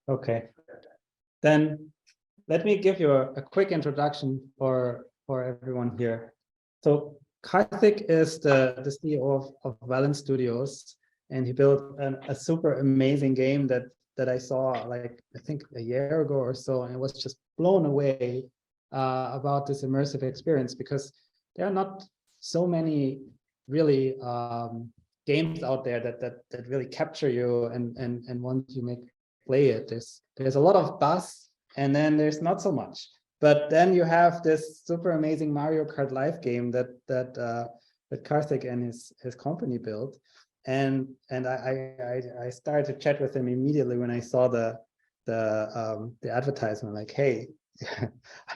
Okay, then let me give you a quick introduction for everyone here. So Karthik is the CEO of Velan Studios, and he built a super amazing game that I saw like I think a year ago or so, and I was just blown away about this immersive experience, because there are not so many really games out there that really capture you and want you make play it. There's a lot of buzz, and then there's not so much. But then you have this super amazing Mario Kart Live game that Karthik and his company built, and I started to chat with him immediately when I saw the advertisement. Like, hey,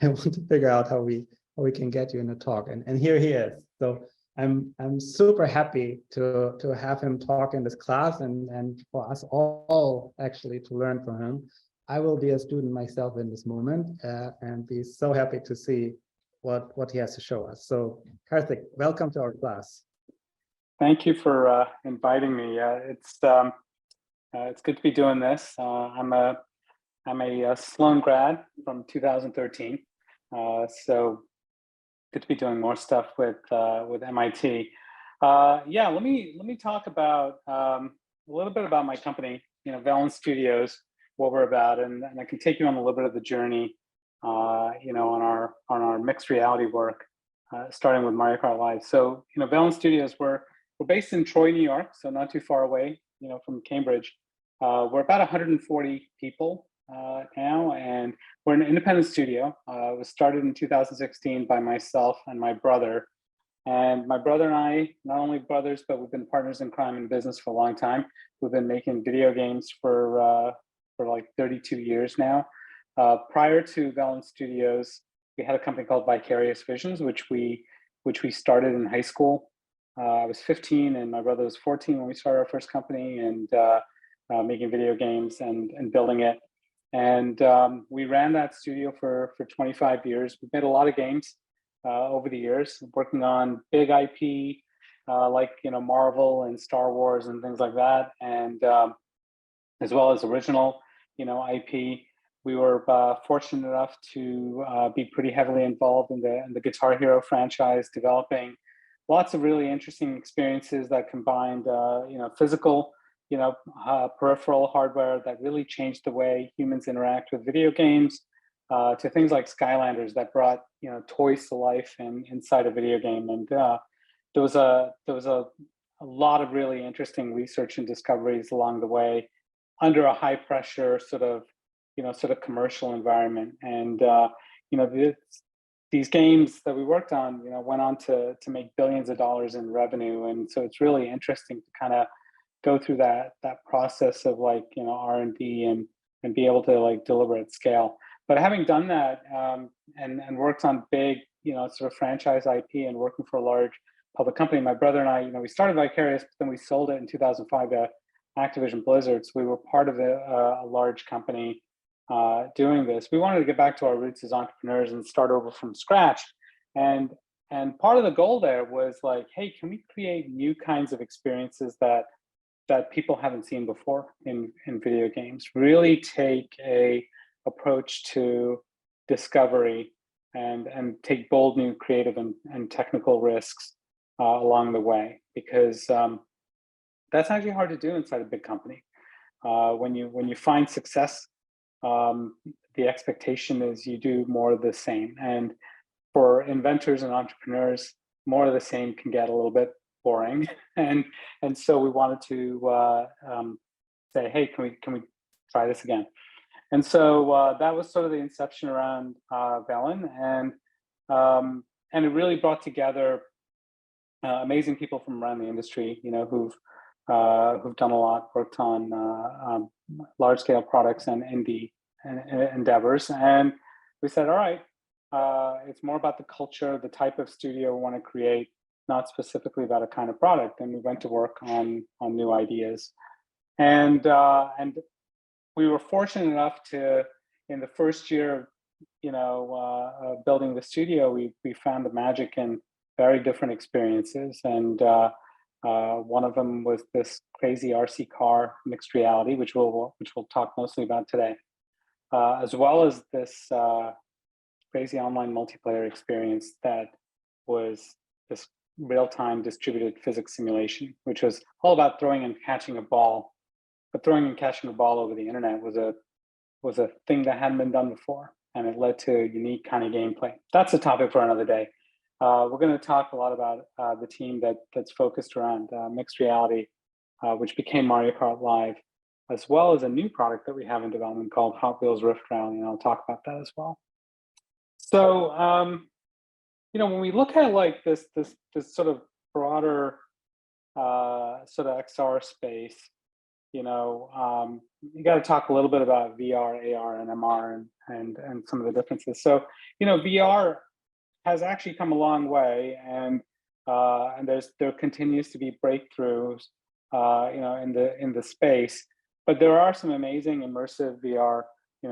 I want to figure out how we can get you in a talk, and here he is. So I'm super happy to have him talk in this class, and for us all actually to learn from him. I will be a student myself in this moment, and be so happy to see what he has to show us. So Karthik, welcome to our class. Thank you for inviting me. It's good to be doing this. I'm a Sloan grad from 2013, so good to be doing more stuff with MIT. Yeah, let me talk about a little bit about my company, Velan Studios, what we're about, and I can take you on a little bit of the journey, on our mixed reality work, starting with Mario Kart Live. So, Velan Studios, we're based in Troy, New York, so not too far away, from Cambridge. We're about 140 people now, and we're an independent studio. It was started in 2016 by myself and my brother. And my brother and I, not only brothers, but we've been partners in crime and business for a long time. We've been making video games for like 32 years now. Prior to Velan Studios, we had a company called Vicarious Visions, which we started in high school. I was 15 and my brother was 14 when we started our first company, and making video games and building it. And we ran that studio for 25 years. We've made a lot of games over the years, working on big IP like Marvel and Star Wars and things like that, and as well as original IP. We were fortunate enough to be pretty heavily involved in the Guitar Hero franchise, developing lots of really interesting experiences that combined physical peripheral hardware that really changed the way humans interact with video games, to things like Skylanders that brought toys to life inside a video game. And there was a lot of really interesting research and discoveries along the way under a high pressure sort of commercial environment. And these games that we worked on went on to make billions of dollars in revenue. And so it's really interesting to kind of go through that process of R&D and be able to deliver at scale. But having done that and worked on big sort of franchise IP and working for a large public company, my brother and I, we started Vicarious, but then we sold it in 2005 to Activision Blizzard. So we were part of a large company doing this. We wanted to get back to our roots as entrepreneurs and start over from scratch. And part of the goal there was like, hey, can we create new kinds of experiences that people haven't seen before in video games? Really take a approach to discovery and take bold new creative and technical risks along the way, because that's actually hard to do inside a big company. When you find success, the expectation is you do more of the same. And for inventors and entrepreneurs, more of the same can get a little bit boring. And so we wanted to say, hey, can we try this again? And so that was sort of the inception around Velan, and it really brought together amazing people from around the industry, who've done a lot, worked on large scale products and indie endeavors. And we said, all right, it's more about the culture, the type of studio we want to create, not specifically about a kind of product. And we went to work on new ideas. And we were fortunate enough to, in the first year, building the studio, we found the magic in very different experiences. And One of them was this crazy RC car mixed reality, which we'll talk mostly about today, as well as this crazy online multiplayer experience that was this real-time distributed physics simulation, which was all about throwing and catching a ball. But throwing and catching a ball over the internet was a thing that hadn't been done before, and it led to unique kind of gameplay. That's a topic for another day. We're going to talk a lot about the team that's focused around mixed reality, which became Mario Kart Live, as well as a new product that we have in development called Hot Wheels Rift Rally, and I'll talk about that as well. So, when we look at like this sort of broader sort of XR space, you got to talk a little bit about VR, AR, and MR, and some of the differences. So, VR has actually come a long way, and there continues to be breakthroughs, in the space. But there are some amazing immersive VR,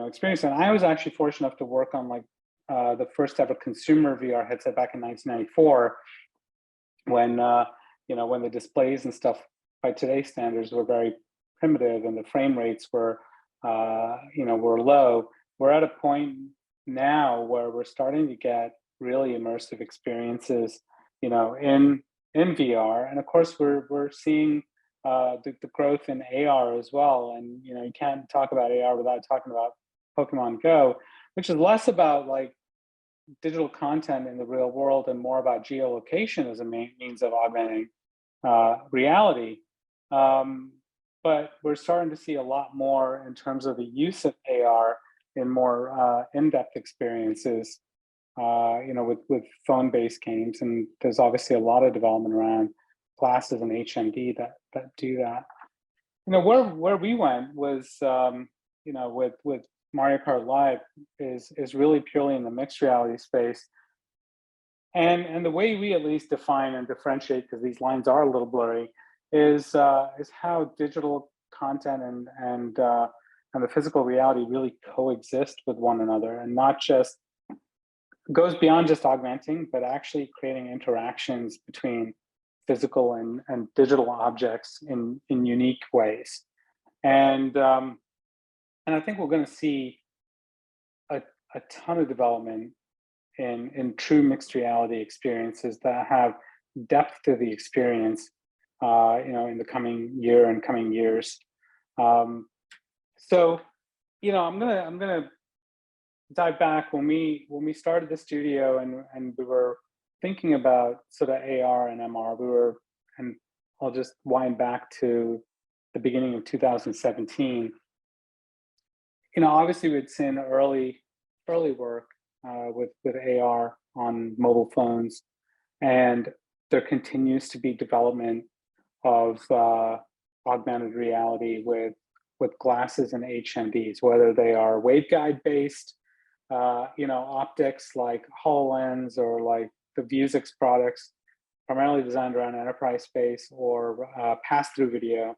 experience. And I was actually fortunate enough to work on like the first ever consumer VR headset back in 1994, when when the displays and stuff by today's standards were very primitive and the frame rates were were low. We're at a point now where we're starting to get really immersive experiences, in VR, and of course we're seeing the growth in AR as well. And you can't talk about AR without talking about Pokemon Go, which is less about like digital content in the real world and more about geolocation as a means of augmenting reality. But we're starting to see a lot more in terms of the use of AR in more in-depth experiences, with phone-based games. And there's obviously a lot of development around glasses and HMD that do that. Where we went was, with Mario Kart Live is really purely in the mixed reality space. And the way we at least define and differentiate, because these lines are a little blurry, is how digital content and the physical reality really coexist with one another, and not just goes beyond just augmenting, but actually creating interactions between physical and digital objects in unique ways. And I think we're going to see a ton of development in true mixed reality experiences that have depth to the experience, in the coming year and coming years. So, I'm gonna dive back when we started the studio and we were thinking about sort of AR and MR. And I'll just wind back to the beginning of 2017. Obviously we'd seen early work with AR on mobile phones, and there continues to be development of augmented reality with glasses and HMDs, whether they are waveguide based, optics like HoloLens, or like the Vuzix products, primarily designed around enterprise space, or pass-through video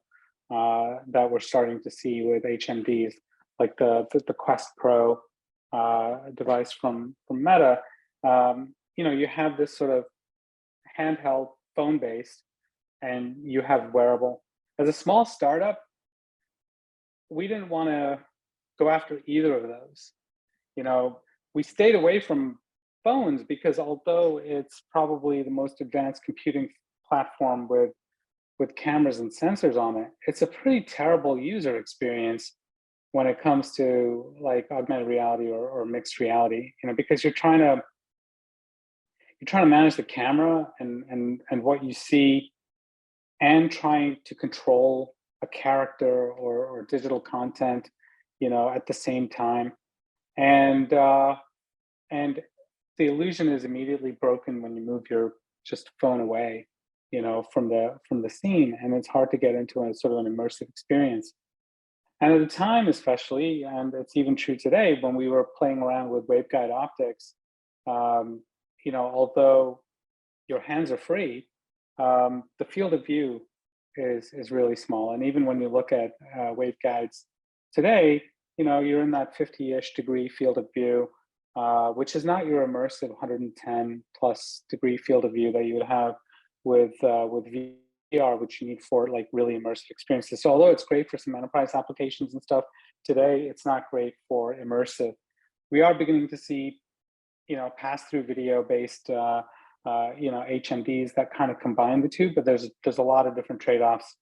that we're starting to see with HMDs, like the Quest Pro device from Meta. You have this sort of handheld phone-based, and you have wearable. As a small startup, we didn't want to go after either of those. We stayed away from phones because although it's probably the most advanced computing platform with cameras and sensors on it, it's a pretty terrible user experience when it comes to like augmented reality or mixed reality, because you're trying to manage the camera and what you see, and trying to control a character or digital content, at the same time. And the illusion is immediately broken when you move your just phone away, from the scene, and it's hard to get into a sort of an immersive experience. And at the time, especially, and it's even true today, when we were playing around with waveguide optics, although your hands are free, the field of view is really small. And even when you look at waveguides today, you're in that 50-ish degree field of view, which is not your immersive 110 plus degree field of view that you would have with VR, which you need for like really immersive experiences. So although it's great for some enterprise applications and stuff, today it's not great for immersive. We are beginning to see, pass-through video-based, HMDs that kind of combine the two, but there's a lot of different trade-offs,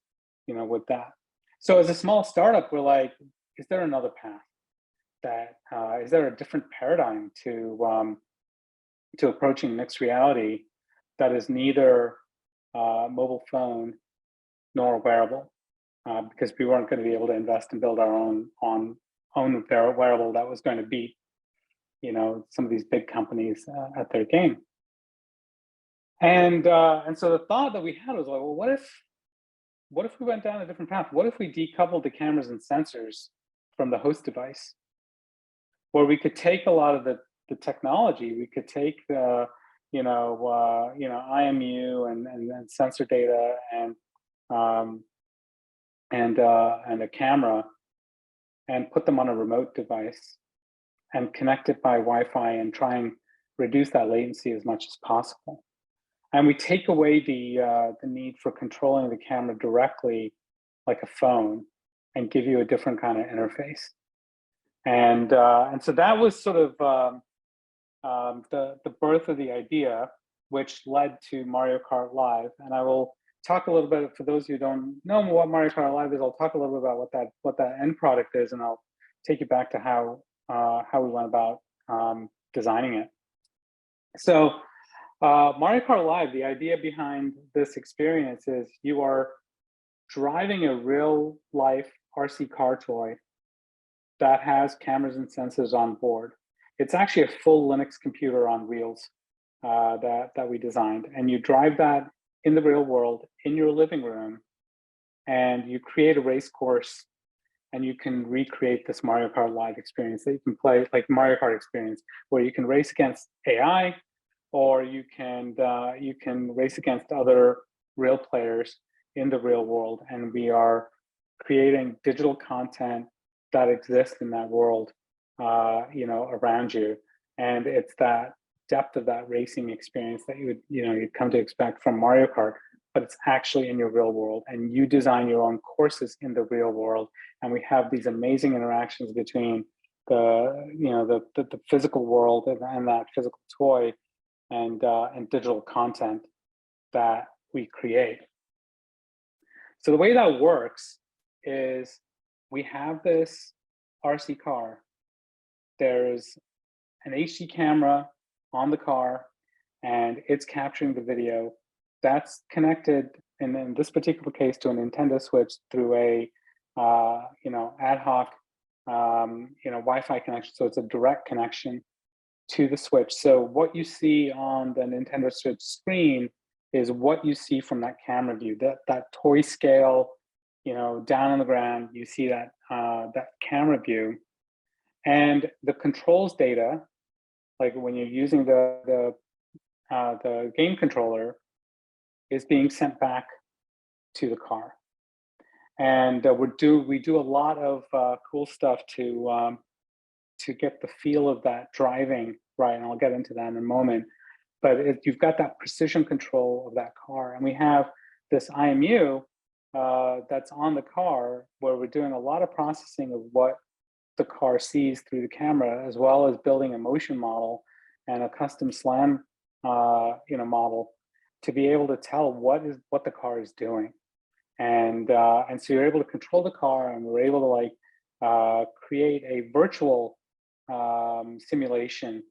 with that. So as a small startup, we're like, is there another path? Is there a different paradigm to approaching mixed reality that is neither mobile phone nor wearable? Because we weren't going to be able to invest and build our own wearable that was going to beat, some of these big companies at their game. And so the thought that we had was like, well, what if we went down a different path? What if we decoupled the cameras and sensors from the host device, where we could take a lot of the technology, we could take the IMU and sensor data and a camera, and put them on a remote device and connect it by Wi-Fi and try and reduce that latency as much as possible. And we take away the need for controlling the camera directly like a phone and give you a different kind of interface. And so that was sort of the birth of the idea, which led to Mario Kart Live. And I will talk a little bit, for those who don't know what Mario Kart Live is, I'll talk a little bit about what that end product is, and I'll take you back to how we went about designing it. So Mario Kart Live, the idea behind this experience is you are driving a real life RC car toy that has cameras and sensors on board. It's actually a full Linux computer on wheels that we designed. And you drive that in the real world, in your living room, and you create a race course, and you can recreate this Mario Kart Live experience that you can play, like Mario Kart experience, where you can race against AI, or you can race against other real players in the real world. And we are creating digital content that exists in that world, around you. And it's that depth of that racing experience that you'd come to expect from Mario Kart, but it's actually in your real world, and you design your own courses in the real world. And we have these amazing interactions between the physical world and that physical toy and digital content that we create. So the way that works is we have this RC car. There's an HD camera on the car, and it's capturing the video. That's connected, in this particular case, to a Nintendo Switch through a ad hoc Wi-Fi connection. So it's a direct connection to the Switch. So what you see on the Nintendo Switch screen is what you see from that camera view. That toy scale, down on the ground, you see that that camera view, and the controls data, like when you're using the game controller, is being sent back to the car. And we do a lot of cool stuff to get the feel of that driving right, and I'll get into that in a moment. But you've got that precision control of that car, and we have this IMU that's on the car, where we're doing a lot of processing of what the car sees through the camera, as well as building a motion model and a custom SLAM model to be able to tell what the car is doing. And so you're able to control the car, and we're able to create a virtual simulation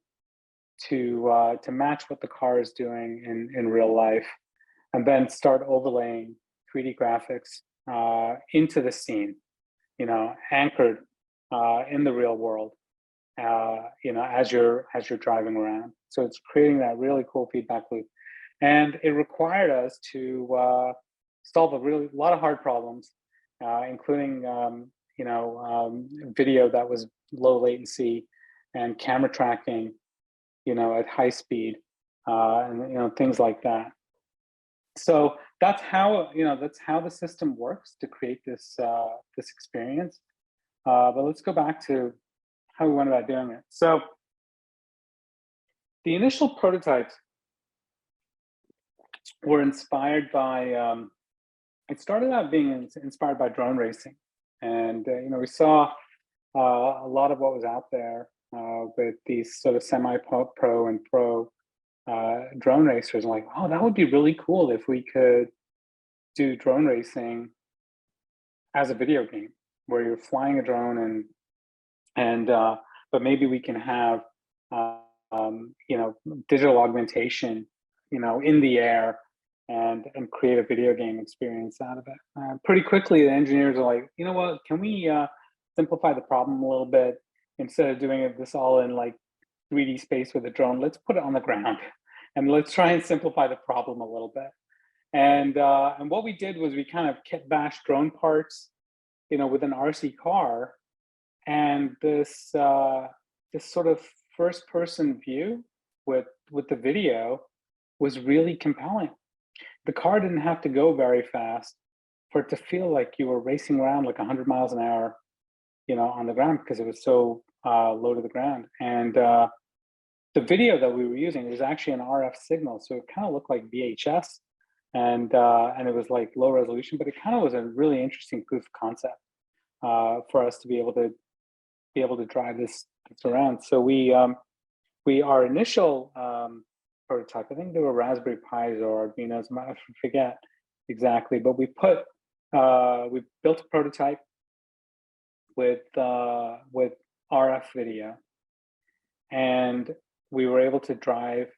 to match what the car is doing in real life, and then start overlaying 3D graphics into the scene, anchored in the real world, as you're driving around. So it's creating that really cool feedback loop, and it required us to solve a lot of hard problems, including video that was low latency and camera tracking, at high speed, and things like that. So that's how the system works to create this experience. But let's go back to how we went about doing it. So the initial prototypes were inspired by it started out being inspired by drone racing. And, we saw a lot of what was out there with these sort of semi-pro and pro drone racers. I'm like, oh, that would be really cool if we could do drone racing as a video game where you're flying a drone and but maybe we can have digital augmentation in the air and create a video game experience out of it. Pretty quickly the engineers are like, you know what, can we simplify the problem a little bit? Instead of doing this all in like 3D space with a drone, let's put it on the ground and let's try and simplify the problem a little bit. And what we did was we kind of kit bashed drone parts, with an RC car, and this sort of first person view with the video was really compelling. The car didn't have to go very fast for it to feel like you were racing around like 100 miles an hour, on the ground, because it was so low to the ground. And the video that we were using was actually an RF signal, so it kind of looked like VHS, and it was like low resolution, but it kind of was a really interesting proof of concept for us to be able to drive this around. So our initial prototype, I think they were Raspberry Pis or Arduinos, I forget exactly, but we built a prototype with RF video, and we were able to drive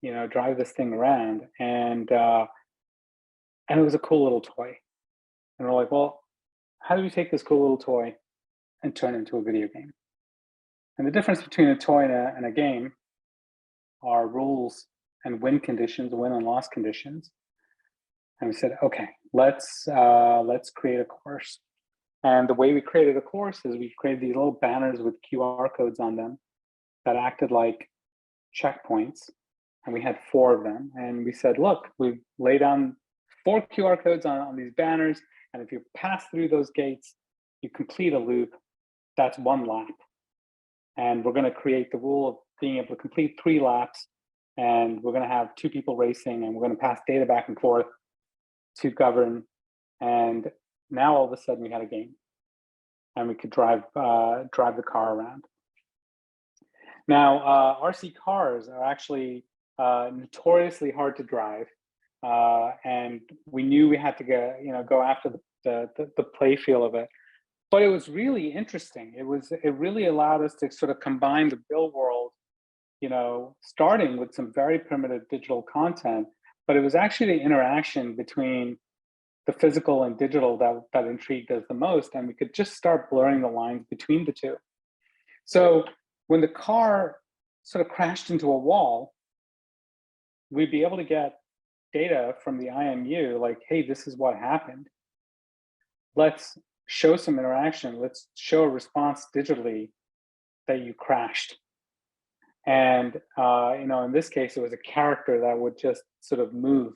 this thing around, and it was a cool little toy. And we're like, well, how do we take this cool little toy and turn it into a video game? And the difference between a toy and a game are rules and win and loss conditions. And we said, okay, let's create a course. And the way we created a course is we created these little banners with QR codes on them that acted like checkpoints. And we had 4 of them. And we said, look, we lay down 4 QR codes on these banners. And if you pass through those gates, you complete a loop. That's 1 lap. And we're going to create the rule of being able to complete 3 laps. And we're going to have 2 people racing, and we're going to pass data back and forth to govern. And now all of a sudden we had a game, and we could drive the car around. Now, RC cars are actually notoriously hard to drive, and we knew we had to go after the play feel of it. But it was really interesting. It really allowed us to sort of combine the build world, starting with some very primitive digital content, but it was actually the interaction between the physical and digital that intrigued us the most, and we could just start blurring the lines between the two. So when the car sort of crashed into a wall, we'd be able to get data from the IMU, like, hey, this is what happened. Let's show some interaction. Let's show a response digitally that you crashed. And in this case, it was a character that would just sort of move.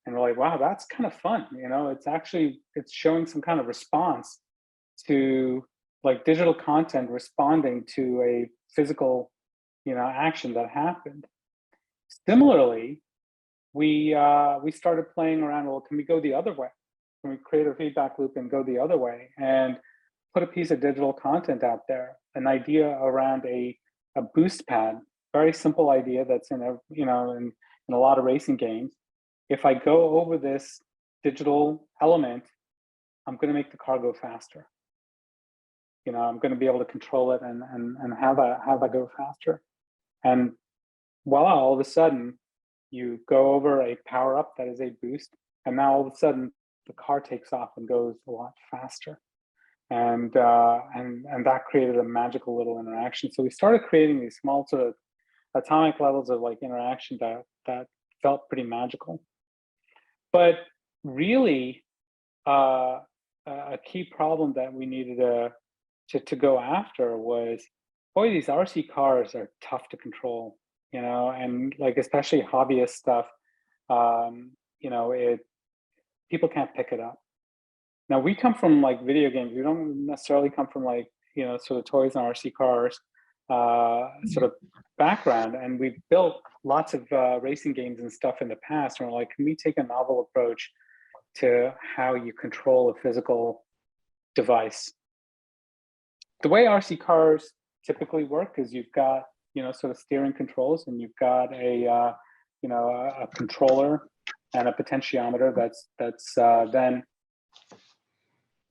And we're like, wow, that's kind of fun. It's showing some kind of response to like digital content responding to a physical, action that happened. Similarly, we started playing around, well, can we go the other way? Can we create a feedback loop and go the other way and put a piece of digital content out there, an idea around a boost pad, very simple idea that's in a lot of racing games. If I go over this digital element, I'm going to make the car go faster. I'm going to be able to control it and have that go faster. And voila, all of a sudden, you go over a power up that is a boost, and now all of a sudden the car takes off and goes a lot faster. And that created a magical little interaction. So we started creating these small sort of atomic levels of like interaction that felt pretty magical. But really, a key problem that we needed to go after was, boy, these RC cars are tough to control, and like especially hobbyist stuff, people can't pick it up. Now we come from like video games. We don't necessarily come from like, sort of toys and RC cars sort of background. And we've built lots of racing games and stuff in the past. And we're like, can we take a novel approach to how you control a physical device. The way RC cars typically work is you've got, sort of steering controls, and you've got a controller and a potentiometer that's then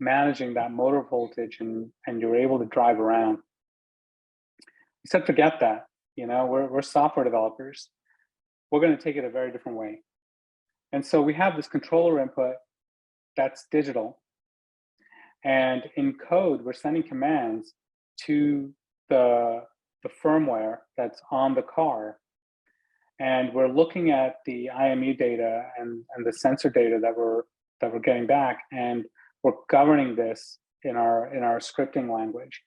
managing that motor voltage, and you're able to drive around. Except forget that, we're software developers. We're going to take it a very different way. And so we have this controller input that's digital. And in code, we're sending commands to the firmware that's on the car. And we're looking at the IMU data and the sensor data that we're getting back, and we're governing this in our scripting language.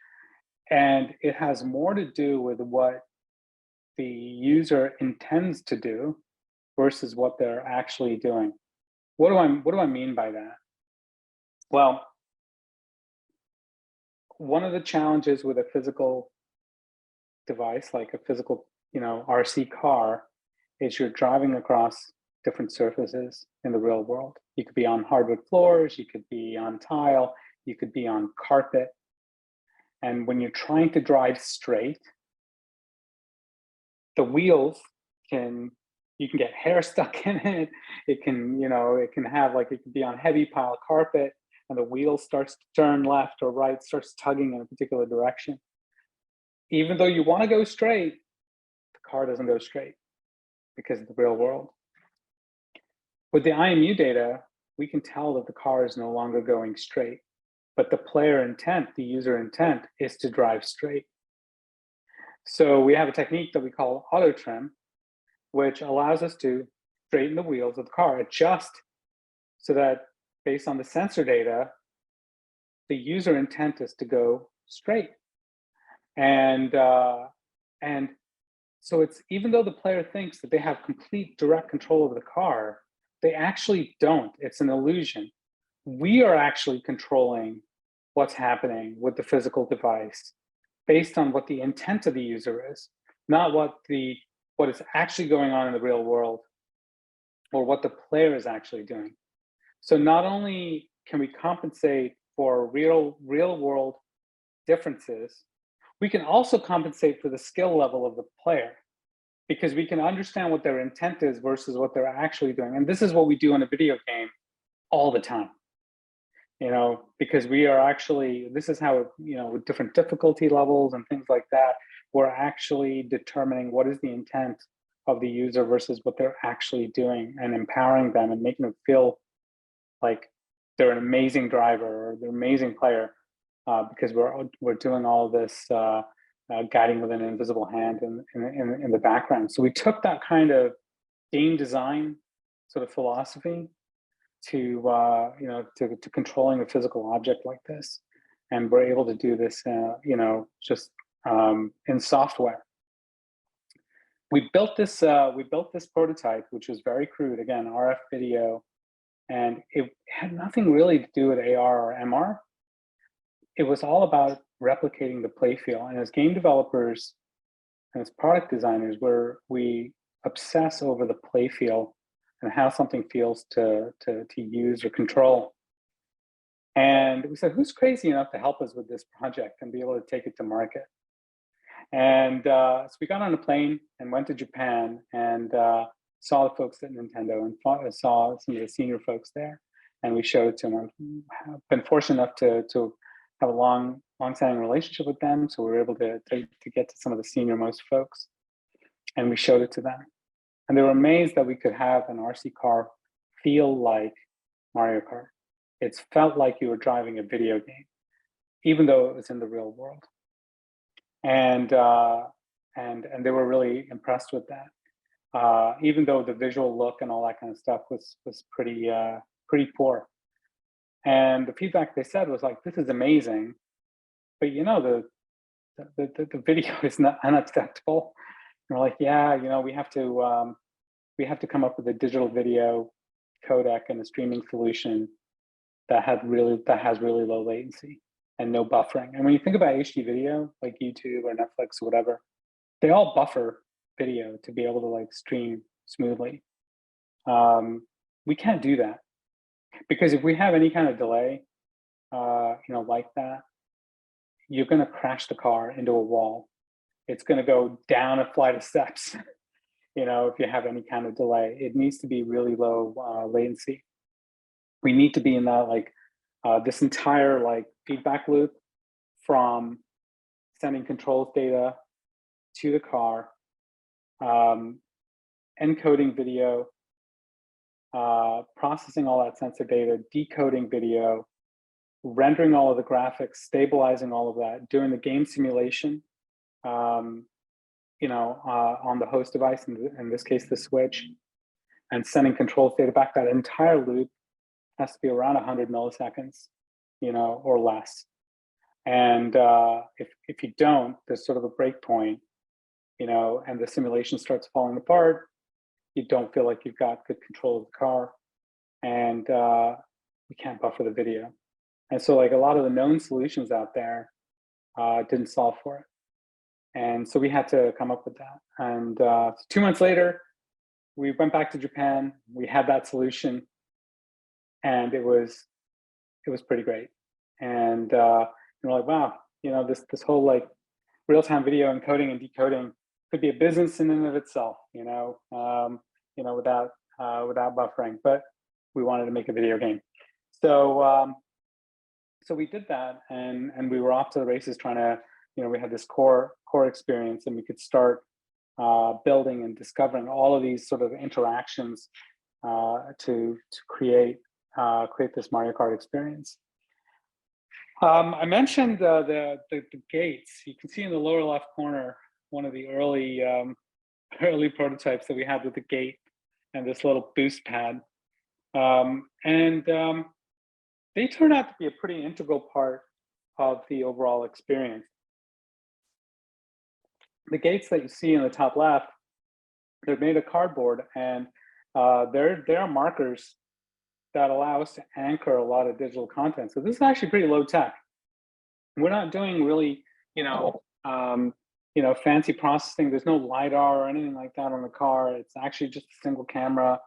And it has more to do with what the user intends to do versus what they're actually doing. What do I mean by that? Well, one of the challenges with a physical device, like a physical, RC car, is you're driving across different surfaces in the real world. You could be on hardwood floors, you could be on tile, you could be on carpet. And when you're trying to drive straight, the wheels you can get hair stuck in it. It can have, like, it could be on heavy pile carpet, and the wheel starts to turn left or right, starts tugging in a particular direction. Even though you want to go straight, the car doesn't go straight because of the real world. With the IMU data, we can tell that the car is no longer going straight, but the player intent, the user intent, is to drive straight. So we have a technique that we call auto trim, which allows us to straighten the wheels of the car, adjust so that based on the sensor data, the user intent is to go straight. And so it's, even though the player thinks that they have complete direct control over the car, they actually don't. It's an illusion. We are actually controlling what's happening with the physical device based on what the intent of the user is, not what is actually going on in the real world or what the player is actually doing. So not only can we compensate for real world differences, we can also compensate for the skill level of the player, because we can understand what their intent is versus what they're actually doing. And this is what we do in a video game all the time, because we are actually, this is how, with different difficulty levels and things like that, we're actually determining what is the intent of the user versus what they're actually doing, and empowering them and making them feel like they're an amazing driver or they're an amazing player, because we're doing all this guiding with an invisible hand in the background. So we took that kind of game design sort of philosophy to controlling a physical object like this, and we're able to do this, just in software. We built this prototype, which was very crude, again, RF video, and it had nothing really to do with AR or MR. It was all about replicating the play feel. And as game developers and as product designers, we obsess over the play feel and how something feels to use or control. And we said, who's crazy enough to help us with this project and be able to take it to market? And so we got on a plane and went to Japan and saw the folks at Nintendo and saw some of the senior folks there. And we showed it to them. I've been fortunate enough to have a long-standing relationship with them. So we were able to get to some of the senior most folks. And we showed it to them. And they were amazed that we could have an RC car feel like Mario Kart. It felt like you were driving a video game, even though it was in the real world. And they were really impressed with that, even though the visual look and all that kind of stuff was pretty poor. And the feedback they said was like, "This is amazing, but the video is not unacceptable." And we're like, "Yeah, we have to come up with a digital video codec and a streaming solution that has really low latency and no buffering." And when you think about HD video, like YouTube or Netflix or whatever, they all buffer video to be able to like stream smoothly. We can't do that. Because if we have any kind of delay, like that, you're going to crash the car into a wall. It's going to go down a flight of steps. If you have any kind of delay, it needs to be really low latency. We need to be in that this entire feedback loop from sending controls data to the car, encoding video, processing all that sensor data, decoding video, rendering all of the graphics, stabilizing all of that, doing the game simulation, on the host device, in this case, the Switch, and sending controls data back. That entire loop has to be around 100 milliseconds, or less. And if you don't, there's sort of a break point, and the simulation starts falling apart. You don't feel like you've got good control of the car, and you can't buffer the video. And so a lot of the known solutions out there didn't solve for it. And so we had to come up with that. And 2 months later, we went back to Japan. We had that solution, and it was pretty great. And we're like, wow, this whole real-time video encoding and decoding could be a business in and of itself, without buffering. But we wanted to make a video game, so we did that, and we were off to the races trying to. We had this core experience, and we could start building and discovering all of these sort of interactions to create this Mario Kart experience. I mentioned the gates. You can see in the lower left corner one of the early prototypes that we had with the gate and this little boost pad, and they turned out to be a pretty integral part of the overall experience. The gates that you see in the top left, they're made of cardboard, and they're markers that allow us to anchor a lot of digital content. So this is actually pretty low tech. We're not doing really, fancy processing. There's no LiDAR or anything like that on the car. It's actually just a single camera,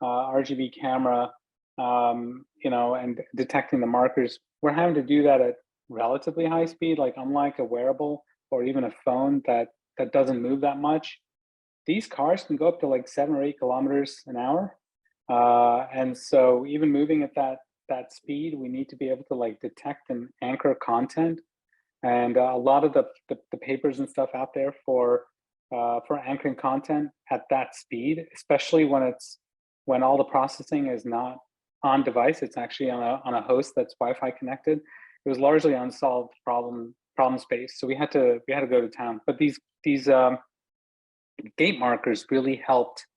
RGB camera, and detecting the markers. We're having to do that at relatively high speed, unlike a wearable or even a phone that doesn't move that much. These cars can go up to 7 or 8 kilometers an hour. And so even moving at that speed, we need to be able to detect and anchor content. And a lot of the papers and stuff out there for anchoring content at that speed, especially when all the processing is not on device, it's actually on a host that's Wi-Fi connected. It was largely unsolved problem space. So we had to go to town. But these gate markers really helped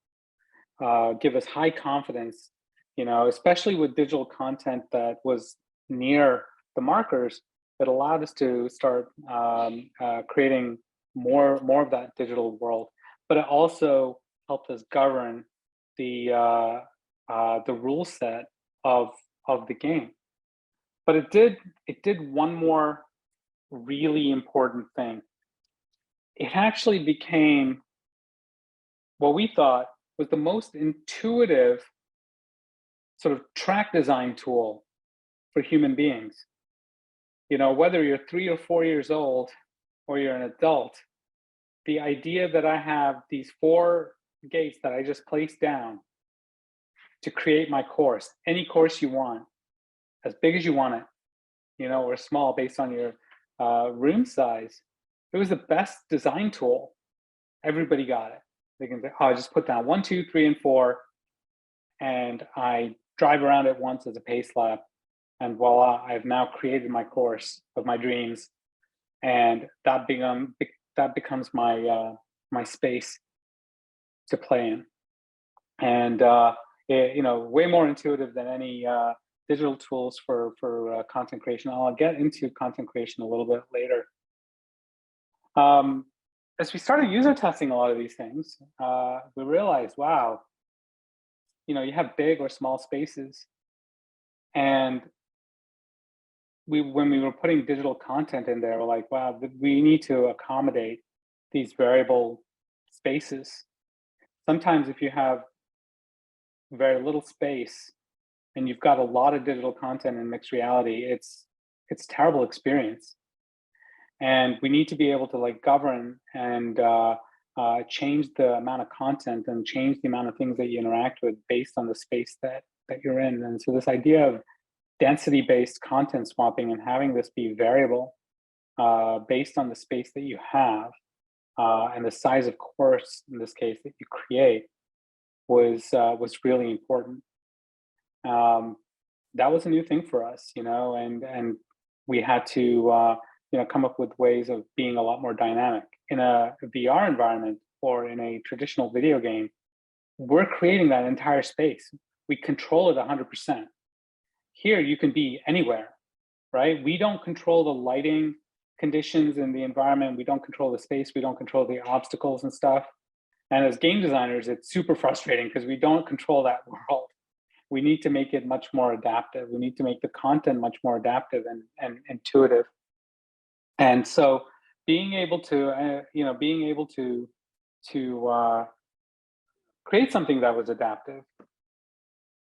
give us high confidence, especially with digital content that was near the markers. That allowed us to start creating more of that digital world. But it also helped us govern the rule set of the game. But it did one more really important thing. It actually became what we thought was the most intuitive sort of track design tool for human beings. Whether you're 3 or 4 years old or you're an adult, the idea that I have these 4 gates that I just placed down to create my course, any course you want, as big as you want it, or small based on your room size, it was the best design tool. Everybody got it. They can say, oh, I just put down 1, 2, 3, and 4, and I drive around it once as a pace lap. And voila, I've now created my course of my dreams, and that becomes my my space to play in, and way more intuitive than any digital tools for content creation. I'll get into content creation a little bit later. As we started user testing a lot of these things, we realized, wow, you have big or small spaces, and when we were putting digital content in there, we're like, wow, we need to accommodate these variable spaces. Sometimes if you have very little space and you've got a lot of digital content in mixed reality, it's a terrible experience. And we need to be able to like govern and change the amount of content and change the amount of things that you interact with based on the space that you're in. And so this idea of density-based content swapping and having this be variable based on the space that you have and the size of course, in this case, that you create was really important. That was a new thing for us, you know, and we had to you know, come up with ways of being a lot more dynamic. In a VR environment or in a traditional video game, we're creating that entire space. We control it 100%. Here, you can be anywhere, right? We don't control the lighting conditions in the environment. We don't control the space. We don't control the obstacles and stuff. And as game designers, it's super frustrating because we don't control that world. We need to make it much more adaptive. We need to make the content much more adaptive and intuitive. And so being able to, you know, being able to create something that was adaptive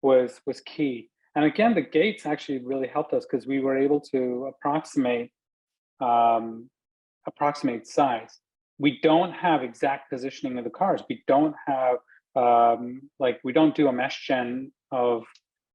was key. And again, the gates actually really helped us because we were able to approximate size. We don't have exact positioning of the cars. We don't have like we don't do a mesh gen of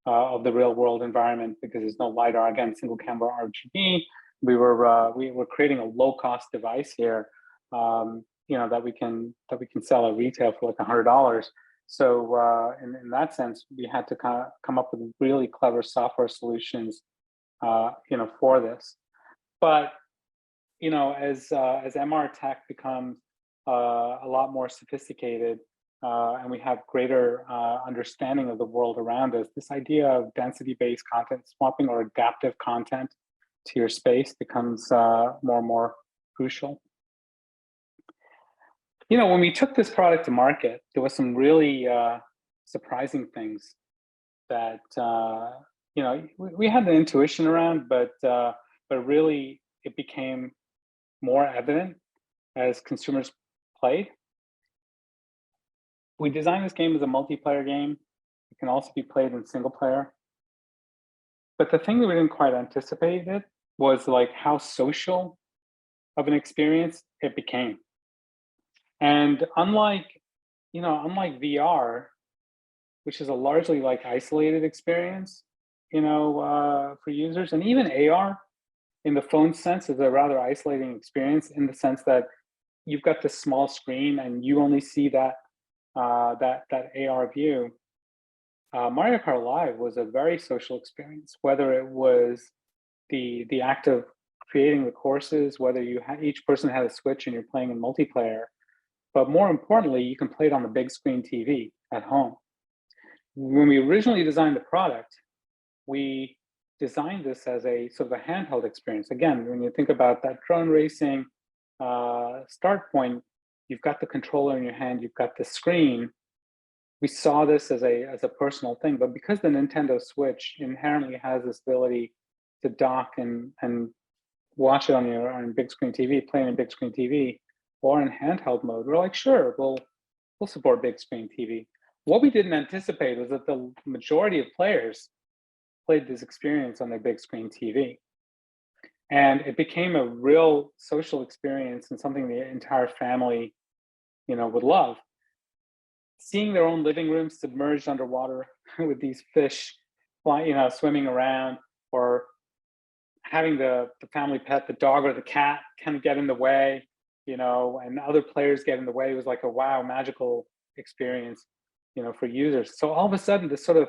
the real world environment because there's no LiDAR. Again, single camera RGB. We were creating a low cost device here, you know, that we can sell at retail for like $100. So in that sense, we had to kind of come up with really clever software solutions, you know, for this. But you know, as MR tech becomes a lot more sophisticated and we have greater understanding of the world around us, this idea of density-based content swapping or adaptive content to your space becomes more and more crucial. You know, when we took this product to market, there was some really surprising things that you know, we had the intuition around, but really it became more evident as consumers played. We designed this game as a multiplayer game. It can also be played in single player. But the thing that we didn't quite anticipate it was like how social of an experience it became. And unlike VR, which is a largely like isolated experience, you know, for users, and even AR in the phone sense is a rather isolating experience in the sense that you've got this small screen and you only see that that AR view. Mario Kart Live was a very social experience, whether it was the act of creating the courses, whether you each person had a Switch and you're playing in multiplayer, but more importantly, you can play it on the big screen TV at home. When we originally designed the product, we designed this as a sort of a handheld experience. Again, when you think about that drone racing start point, you've got the controller in your hand, you've got the screen. We saw this as a personal thing, but because the Nintendo Switch inherently has this ability to dock and watch it on big screen TV, play on big screen TV, or in handheld mode, we're like, sure, we'll support big screen TV. What we didn't anticipate was that the majority of players played this experience on their big screen TV. And it became a real social experience and something the entire family, you know, would love. Seeing their own living room submerged underwater with these fish, you know, swimming around, or having the family pet, the dog or the cat, kind of get in the way, you know, and other players get in the way. It was like a wow, magical experience, you know, for users. So all of a sudden, this sort of,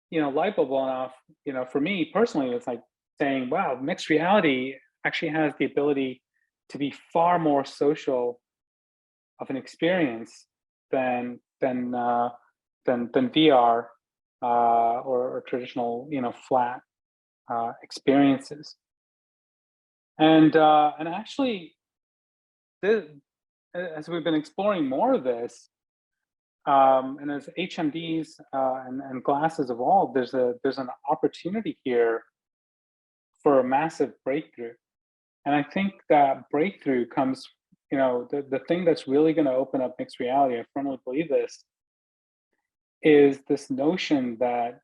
you know, light bulb went off, you know, for me personally, it's like saying, wow, mixed reality actually has the ability to be far more social of an experience than VR or traditional, you know, flat experiences. And actually, as we've been exploring more of this, and as HMDs and glasses evolve, there's an opportunity here for a massive breakthrough. And I think that breakthrough comes, you know, the thing that's really going to open up mixed reality, I firmly believe this, is this notion that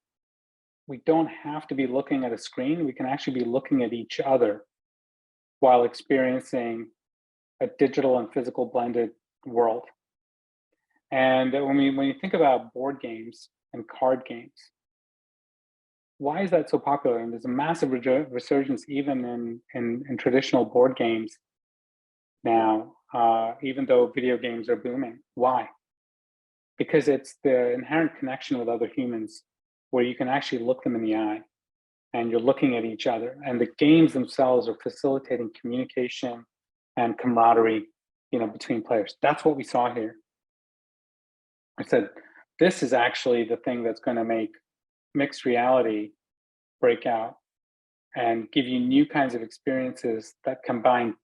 we don't have to be looking at a screen. We can actually be looking at each other while experiencing a digital and physical blended world. And when you think about board games and card games, why is that so popular? And there's a massive resurgence even in traditional board games now, even though video games are booming. Why? Because it's the inherent connection with other humans where you can actually look them in the eye and you're looking at each other. And the games themselves are facilitating communication and camaraderie, between players. That's what we saw here. I said, this is actually the thing that's going to make mixed reality break out and give you new kinds of experiences that combine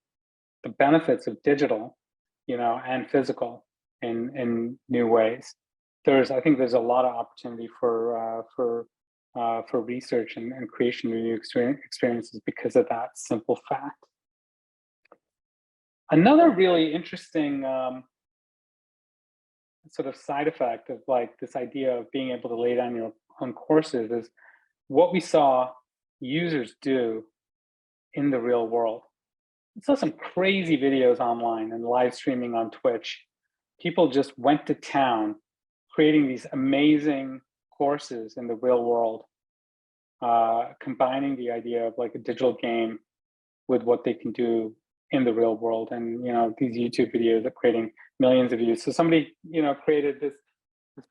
the benefits of digital, and physical in new ways. I think there's a lot of opportunity for research and creation of new experiences because of that simple fact. Another really interesting sort of side effect of like this idea of being able to lay down your own courses is what we saw users do in the real world. I saw some crazy videos online and live streaming on Twitch. People just went to town creating these amazing courses in the real world, combining the idea of like a digital game with what they can do in the real world. And these YouTube videos are creating millions of views. So somebody created this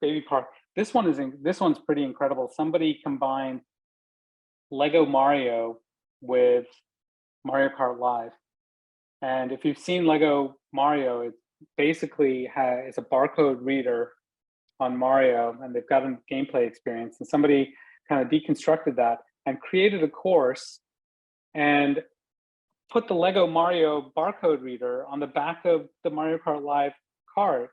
baby park. This one's pretty incredible. Somebody combined Lego Mario with Mario Kart Live. And if you've seen Lego Mario, it basically it's a barcode reader on Mario, and they've got a gameplay experience. And somebody kind of deconstructed that and created a course and put the Lego Mario barcode reader on the back of the Mario Kart Live cart,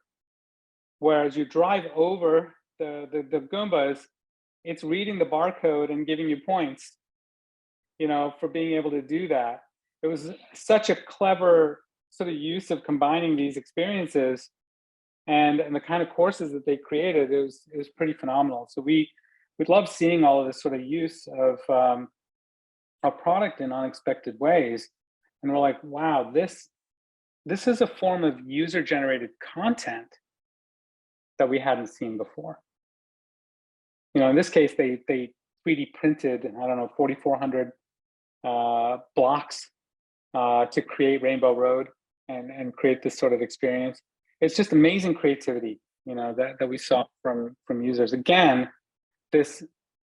whereas you drive over the Goombas, it's reading the barcode and giving you points, for being able to do that. It was such a clever sort of use of combining these experiences and the kind of courses that they created. It was pretty phenomenal. So we'd love seeing all of this sort of use of a product in unexpected ways. And we're like, wow, this is a form of user-generated content that we hadn't seen before. In this case, they 3D printed, 4,400 blocks to create Rainbow Road and create this sort of experience. It's just amazing creativity, that we saw from users. Again, this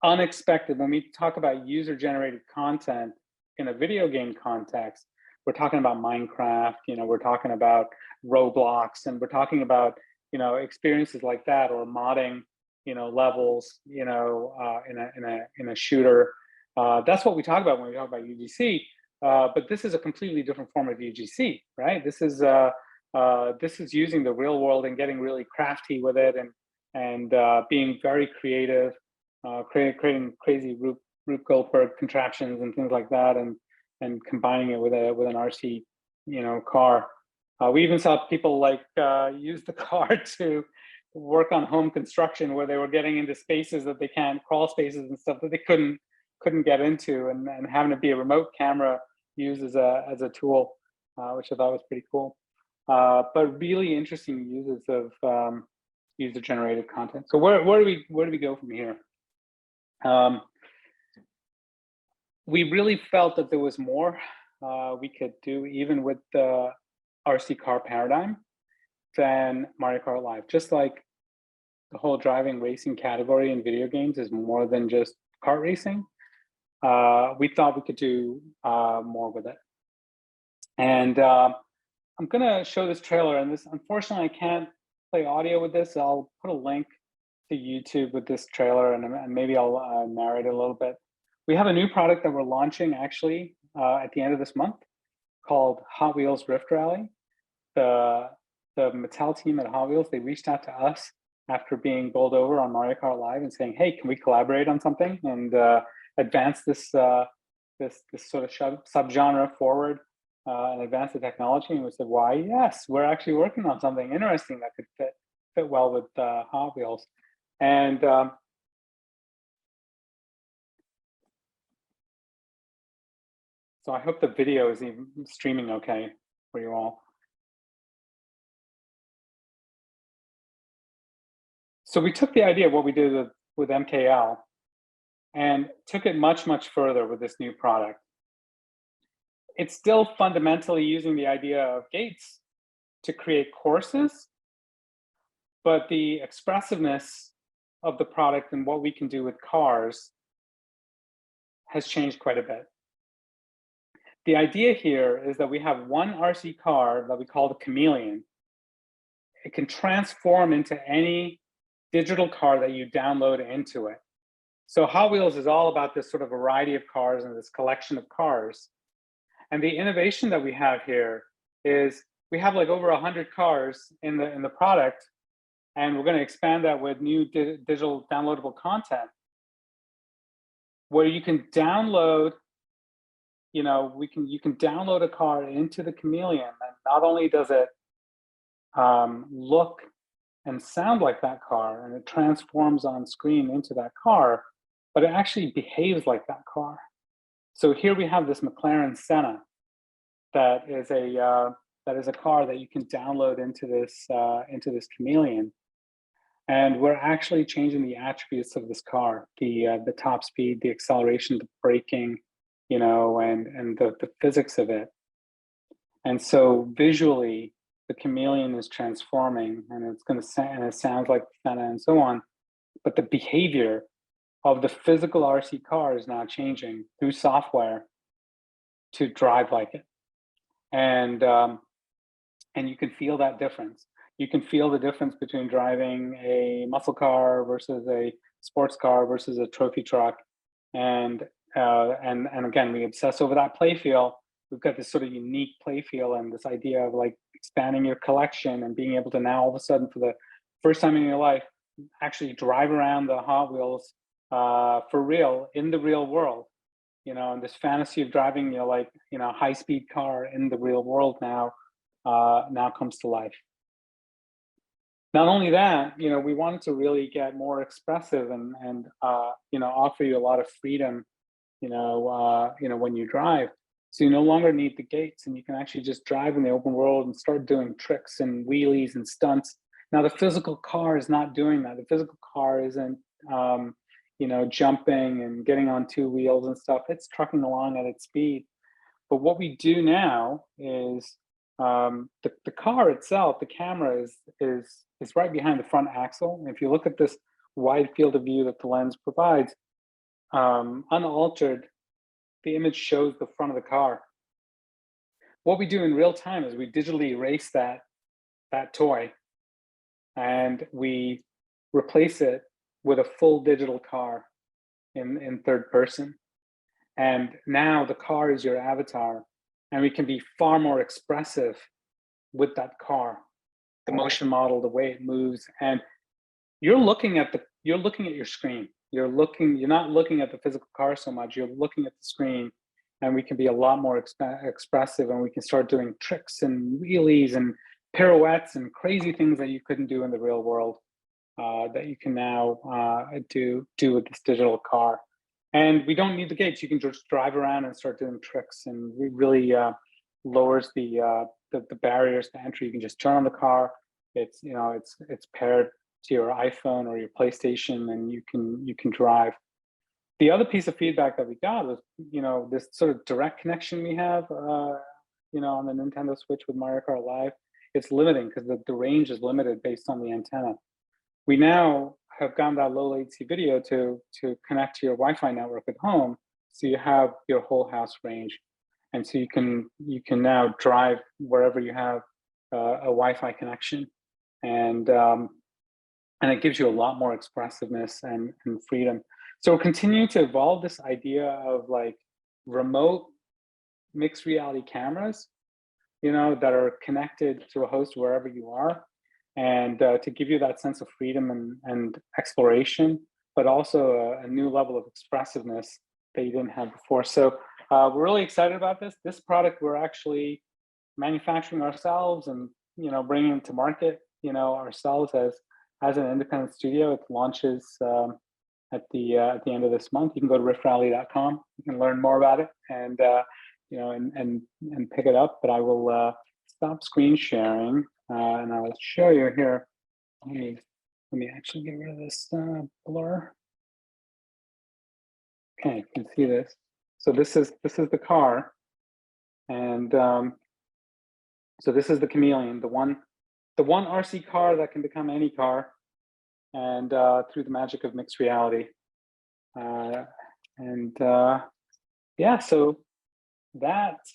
unexpected, when we talk about user-generated content in a video game context, we're talking about Minecraft, we're talking about Roblox, and we're talking about, experiences like that, or modding, levels, in a shooter. That's what we talk about when we talk about UGC. But this is a completely different form of UGC, right? This is using the real world and getting really crafty with it, and being very creative, creating crazy Rube Goldberg contraptions and things like that, and combining it with an RC, car. We even saw people like use the car to work on home construction, where they were getting into spaces that they can't, crawl spaces and stuff that they couldn't get into, and having to be a remote camera used as a tool, which I thought was pretty cool. But really interesting uses of user-generated content. So where do we go from here? We really felt that there was more we could do, even with the RC car paradigm, than Mario Kart Live. Just like the whole driving racing category in video games is more than just kart racing, we thought we could do more with it. And I'm gonna show this trailer, and this, unfortunately, I can't play audio with this. I'll put a link to YouTube with this trailer, and maybe I'll narrate a little bit. We have a new product that we're launching actually at the end of this month called Hot Wheels Rift Rally. The Mattel team at Hot Wheels, they reached out to us after being bowled over on Mario Kart Live and saying, hey, can we collaborate on something and advance this sort of subgenre forward and advance the technology? And we said, why, yes, we're actually working on something interesting that could fit well with Hot Wheels. And So I hope the video is even streaming okay for you all. So we took the idea of what we did with MKL and took it much, much further with this new product. It's still fundamentally using the idea of gates to create courses, but the expressiveness of the product and what we can do with cars has changed quite a bit. The idea here is that we have one RC car that we call the Chameleon. It can transform into any digital car that you download into it. So Hot Wheels is all about this sort of variety of cars and this collection of cars. And the innovation that we have here is we have like over 100 cars in the product, and we're going to expand that with new digital downloadable content where you can download, you can download a car into the Chameleon, and not only does it look and sound like that car, and it transforms on screen into that car, but it actually behaves like that car. So here we have this McLaren Senna that is a car that you can download into this Chameleon, and we're actually changing the attributes of this car, the top speed, the acceleration, the braking, and the physics of it. And so visually, the Chameleon is transforming, and it's going to sound, and it sounds like Senna and so on, but the behavior of the physical RC car is now changing through software to drive like it. And you can feel that difference. You can feel the difference between driving a muscle car versus a sports car versus a trophy truck. And again, we obsess over that play feel. We've got this sort of unique play feel and this idea of like expanding your collection and being able to now all of a sudden, for the first time in your life, actually drive around the Hot Wheels for real in the real world. And this fantasy of driving, high-speed car in the real world now comes to life. Not only that, we wanted to really get more expressive and offer you a lot of freedom, when you drive. So you no longer need the gates, and you can actually just drive in the open world and start doing tricks and wheelies and stunts. Now the physical car is not doing that. The physical car isn't, jumping and getting on two wheels and stuff. It's trucking along at its speed. But what we do now is the car itself, the camera is right behind the front axle. And if you look at this wide field of view that the lens provides, unaltered, the image shows the front of the car. What we do in real time is we digitally erase that toy, and we replace it with a full digital car in third person. And now the car is your avatar, and we can be far more expressive with that car, the motion model, the way it moves. And you're looking at your screen. You're not looking at the physical car so much, you're looking at the screen, and we can be a lot more expressive, and we can start doing tricks and wheelies and pirouettes and crazy things that you couldn't do in the real world, that you can now do with this digital car. And we don't need the gates. You can just drive around and start doing tricks, and it really lowers the barriers to entry. You can just turn on the car. It's paired to your iPhone or your PlayStation, and you can drive. The other piece of feedback that we got was, this sort of direct connection we have, on the Nintendo Switch with Mario Kart Live. It's limiting because the range is limited based on the antenna. We now have gotten that low latency video to connect to your Wi-Fi network at home, so you have your whole house range, and so you can now drive wherever you have a Wi-Fi connection, and it gives you a lot more expressiveness and freedom. So we're continuing to evolve this idea of like remote mixed reality cameras, that are connected to a host wherever you are, and to give you that sense of freedom and exploration, but also a new level of expressiveness that you didn't have before. So we're really excited about this. This product we're actually manufacturing ourselves and bringing it to market ourselves as an independent studio. It launches at the end of this month. You can go to riffrally.com. You can learn more about it, and and pick it up. But I will stop screen sharing, and I will show you here. Let me actually get rid of this blur. Okay, you can see this. So this is the car, and so this is the Chameleon, the one RC car that can become any car, and through the magic of mixed reality. Yeah, so that's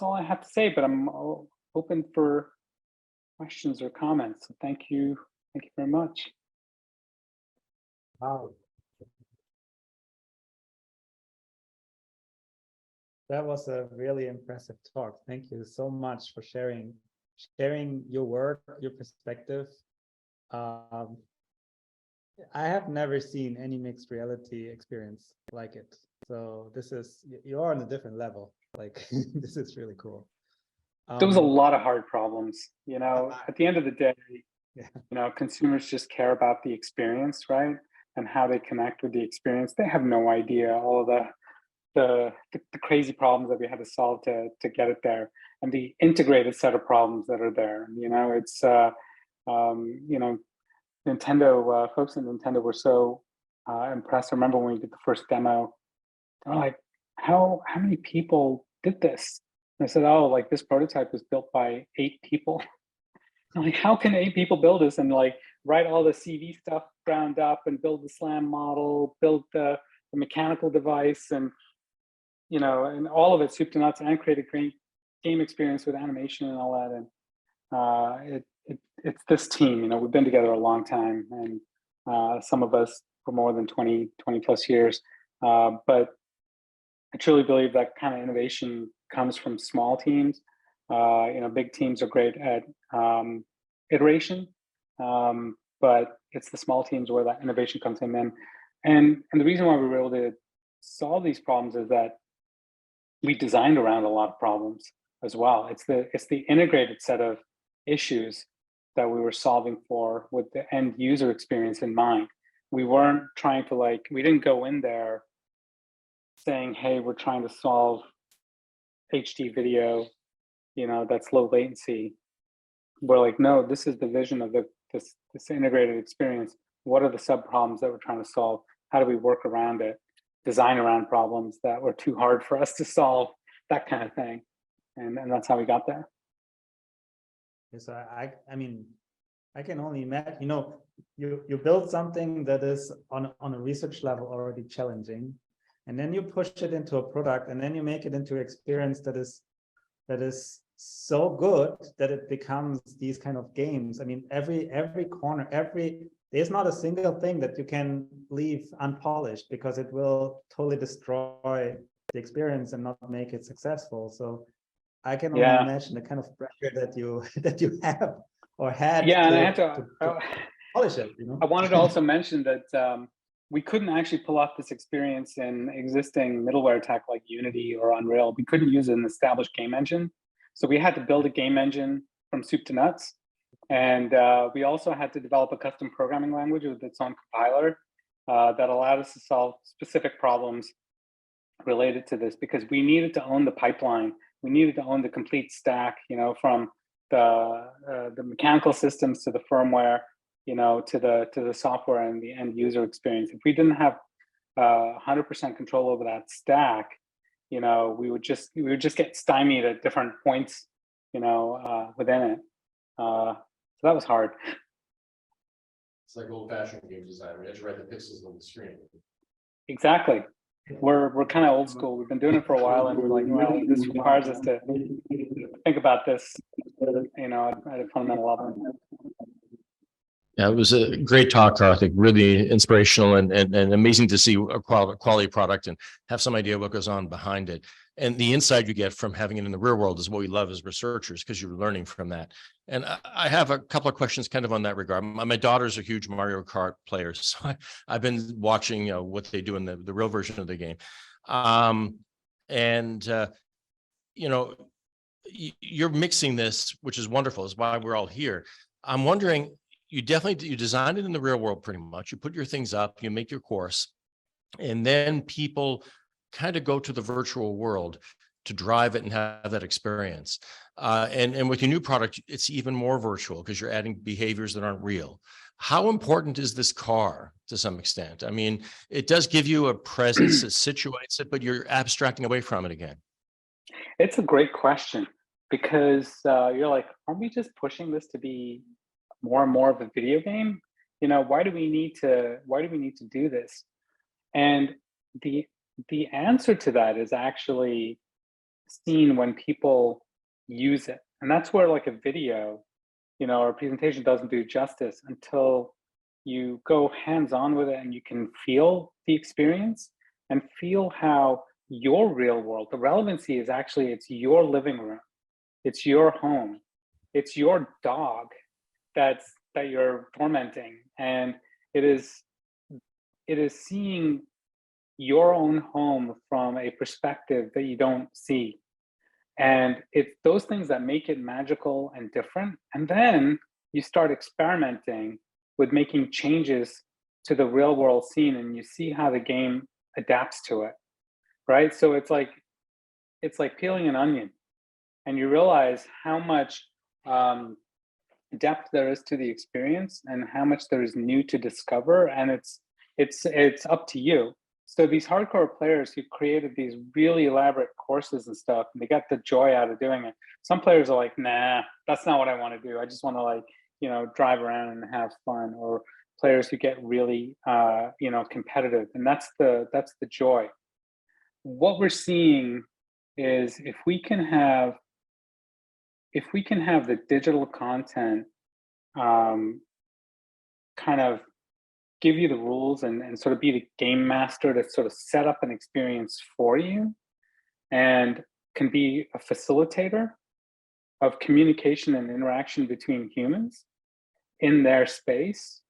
all I have to say. But I'm open for questions or comments. So thank you very much. Wow. That was a really impressive talk. Thank you so much for sharing your work, your perspective. I have never seen any mixed reality experience like it. So you're on a different level. Like this is really cool. There was a lot of hard problems, at the end of the day, yeah. Consumers just care about the experience, right? And how they connect with the experience. They have no idea all of the crazy problems that we had to solve to get it there, and the integrated set of problems that are there. It's Nintendo, folks at Nintendo were so impressed. I remember when we did the first demo, they're like, how many people did this? And I said, oh, like this prototype was built by 8 people. I'm like, how can 8 people build this and like write all the CV stuff ground up and build the SLAM model, build the mechanical device, and and all of it soup to nuts, and create a great game experience with animation and all that. And it's this team. We've been together a long time, and some of us for more than 20 plus years. But I truly believe that kind of innovation comes from small teams. Big teams are great at iteration, but it's the small teams where that innovation comes in. And the reason why we were able to solve these problems is that we designed around a lot of problems as well. It's the integrated set of issues that we were solving for with the end user experience in mind. We weren't trying to we didn't go in there saying, hey, we're trying to solve HD video, that's low latency. We're like, no, this is the vision of this integrated experience. What are the sub problems that we're trying to solve? How do we work around it? Design around problems that were too hard for us to solve, that kind of thing. And that's how we got there. Yes, I mean, I can only imagine, you build something that is on a research level already challenging, and then you push it into a product, and then you make it into an experience that is so good that it becomes these kind of games. I mean, every corner, there's not a single thing that you can leave unpolished, because it will totally destroy the experience and not make it successful. So I can only imagine the kind of pressure that you have or had and I had to polish it. I wanted to also mention that we couldn't actually pull off this experience in existing middleware tech like Unity or Unreal. We couldn't use an established game engine. So we had to build a game engine from soup to nuts. And we also had to develop a custom programming language with its own compiler that allowed us to solve specific problems related to this, because we needed to own the pipeline. We needed to own the complete stack, from the mechanical systems to the firmware, to the software and the end user experience. If we didn't have 100% control over that stack, we would just get stymied at different points, within it. So that was hard. It's like old-fashioned game design. We had to write the pixels on the screen. Exactly. We're kind of old school. We've been doing it for a while, and we're like, well, this requires us to think about this, at a fundamental level. Yeah, it was a great talk, Karthik. Really inspirational and amazing to see a quality product and have some idea what goes on behind it. And the insight you get from having it in the real world is what we love as researchers, because you're learning from that. And I have a couple of questions kind of on that regard. My daughter's a huge Mario Kart player, so I've been watching what they do in the real version of the game. You're mixing this, which is wonderful. Is why we're all here. I'm wondering, you designed it in the real world pretty much. You put your things up, you make your course, and then people kind of go to the virtual world. to drive it and have that experience. And with your new product, it's even more virtual because you're adding behaviors that aren't real. How important is this car to some extent? I mean, it does give you a presence, it situates it, but you're abstracting away from it again. It's a great question because you're like, aren't we just pushing this to be more and more of a video game? You know, why do we need to do this? And the answer to that is actually seen when people use it. And that's where like a video, you know, or a presentation doesn't do justice until you go hands-on with it and you can feel the experience and feel how your real world, the relevancy is actually, it's your living room, it's your home, it's your dog that you're tormenting, and it is seeing your own home from a perspective that you don't see. And it's those things that make it magical and different. And then you start experimenting with making changes to the real world scene, and you see how the game adapts to it, right? So it's like peeling an onion, and you realize how much depth there is to the experience and how much there is new to discover, and it's up to you. So these hardcore players who created these really elaborate courses and stuff, and they got the joy out of doing it. Some players are like, nah, that's not what I want to do. I just want to, like, you know, drive around and have fun. Or players who get really, you know, competitive, and that's the joy. What we're seeing is if we can have the digital content kind of give you the rules and sort of be the game master to sort of set up an experience for you, and can be a facilitator of communication and interaction between humans in their space,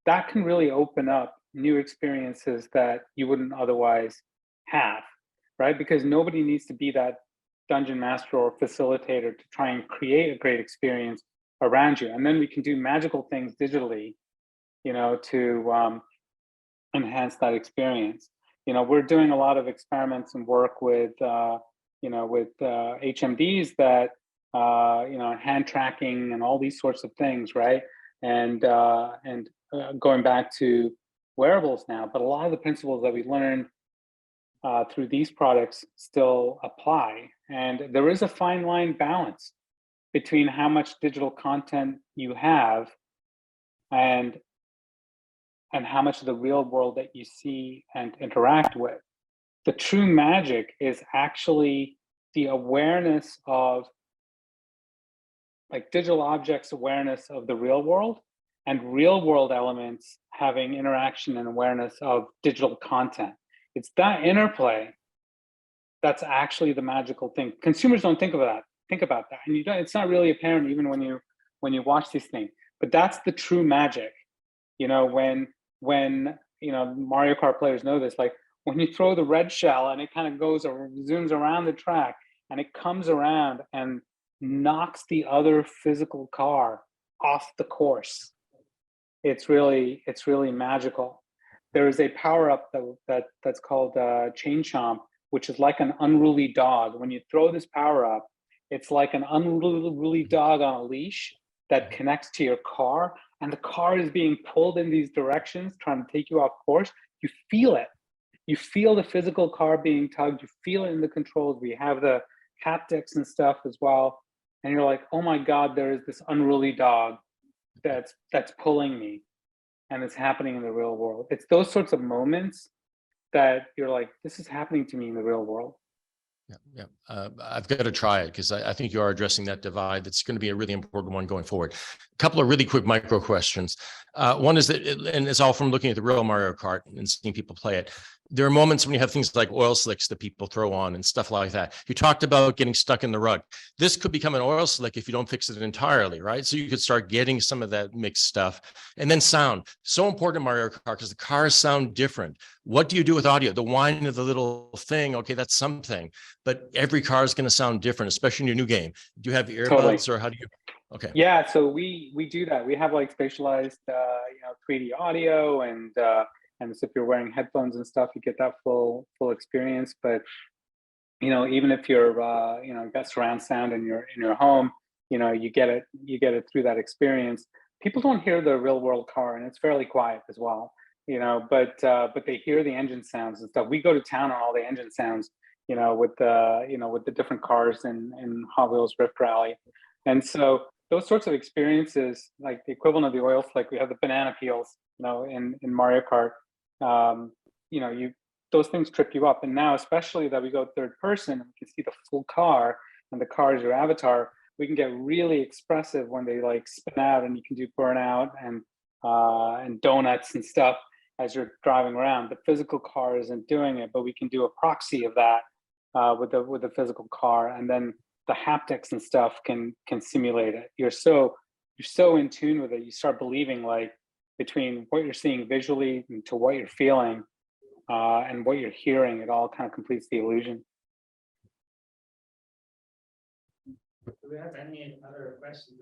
that can really open up new experiences that you wouldn't otherwise have, right? Because nobody needs to be that dungeon master or facilitator to try and create a great experience around you. And then we can do magical things digitally, you know, to enhance that experience. You know, we're doing a lot of experiments and work with, you know, with HMDs that, you know, hand tracking and all these sorts of things, right? And going back to wearables now, but a lot of the principles that we learned through these products still apply. And there is a fine line balance between how much digital content you have and how much of the real world that you see and interact with. The true magic is actually the awareness of, like, digital objects awareness of the real world, and real world elements having interaction and awareness of digital content. It's that interplay that's actually the magical thing. Consumers don't think about that, and you don't, it's not really apparent even when you watch these things. But that's the true magic. You know, when you know, Mario Kart players know this, like when you throw the red shell and it kind of goes or zooms around the track and it comes around and knocks the other physical car off the course. It's really magical. There is a power-up that's called Chain Chomp, which is like an unruly dog. When you throw this power-up, it's like an unruly dog on a leash that connects to your car, and the car is being pulled in these directions, trying to take you off course. You feel it. You feel the physical car being tugged. You feel it in the controls. We have the haptics and stuff as well. And you're like, oh my God, there is this unruly dog that's pulling me, and it's happening in the real world. It's those sorts of moments that you're like, this is happening to me in the real world. Yeah. I've got to try it because I think you are addressing that divide. That's going to be a really important one going forward. A couple of really quick micro questions. One is that, and it's all from looking at the real Mario Kart and seeing people play it. There are moments when you have things like oil slicks that people throw on and stuff like that. You talked about getting stuck in the rug. This could become an oil slick if you don't fix it entirely, right? So you could start getting some of that mixed stuff. And then sound. So important in Mario Kart because the cars sound different. What do you do with audio? The whine of the little thing, okay, that's something. But every car is going to sound different, especially in your new game. Do you have earbuds Totally. or how do you? Okay. Yeah, so we do that. We have like spatialized, you know, 3D audio, and so if you're wearing headphones and stuff, you get that full experience. But even if you're, got surround sound in your home, you get it through that experience. People don't hear the real world car, and it's fairly quiet as well, but they hear the engine sounds and stuff. We go to town on all the engine sounds, with the different cars in Hot Wheels Rift Rally. And so those sorts of experiences, like the equivalent of the oil slick, we have the banana peels, in Mario Kart. Those things trip you up. And now, especially that we go third person, and we can see the full car, and the car is your avatar. We can get really expressive when they like spin out, and you can do burnout and donuts and stuff as you're driving around. The physical car isn't doing it, but we can do a proxy of that with the physical car, and then the haptics and stuff can simulate it. You're so in tune with it. You start believing, like, between what you're seeing visually and to what you're feeling and what you're hearing, it all kind of completes the illusion. Do we have any other questions?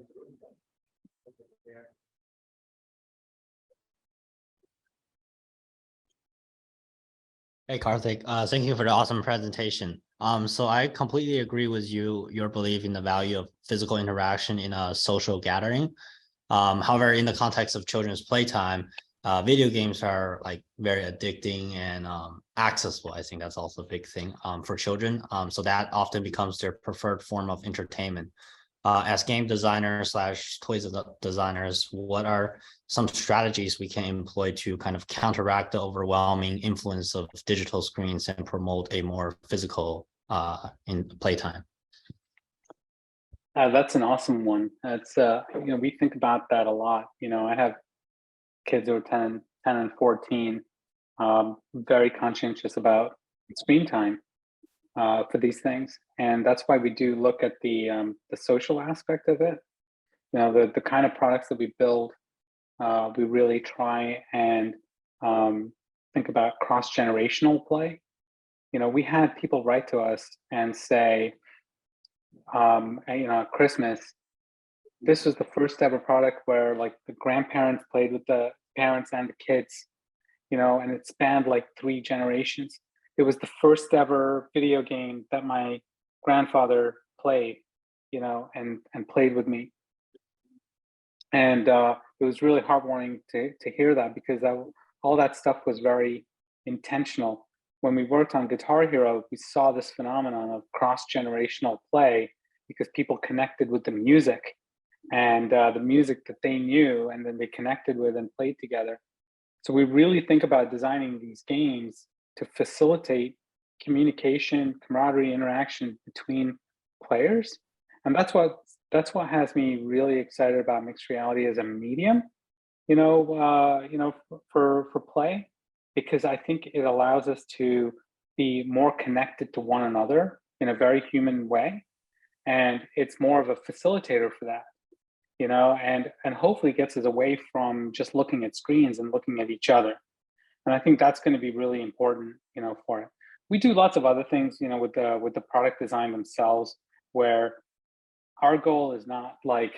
Hey, Karthik, thank you for the awesome presentation. So I completely agree with your belief in the value of physical interaction in a social gathering. However, in the context of children's playtime, video games are like very addicting and accessible. I think that's also a big thing for children. So that often becomes their preferred form of entertainment. As game designers / toys designers, what are some strategies we can employ to kind of counteract the overwhelming influence of digital screens and promote a more physical in playtime? That's an awesome one. That's we think about that a lot. I have kids who are 10 and 14, very conscientious about screen time for these things, and that's why we do look at the social aspect of it. The kind of products that we build, we really try and think about cross-generational play. We had people write to us and say, at Christmas, this was the first ever product where like the grandparents played with the parents and the kids, and it spanned like 3 generations. It was the first ever video game that my grandfather played, and played with me. And it was really heartwarming to hear that, because all that stuff was very intentional. When we worked on Guitar Hero, we saw this phenomenon of cross-generational play, because people connected with the music and the music that they knew, and then they connected with and played together. So we really think about designing these games to facilitate communication, camaraderie, interaction between players. And that's what has me really excited about mixed reality as a medium, for play, because I think it allows us to be more connected to one another in a very human way. And it's more of a facilitator for that, and hopefully gets us away from just looking at screens and looking at each other. And I think that's going to be really important, for it. We do lots of other things, with the product design themselves, where our goal is not like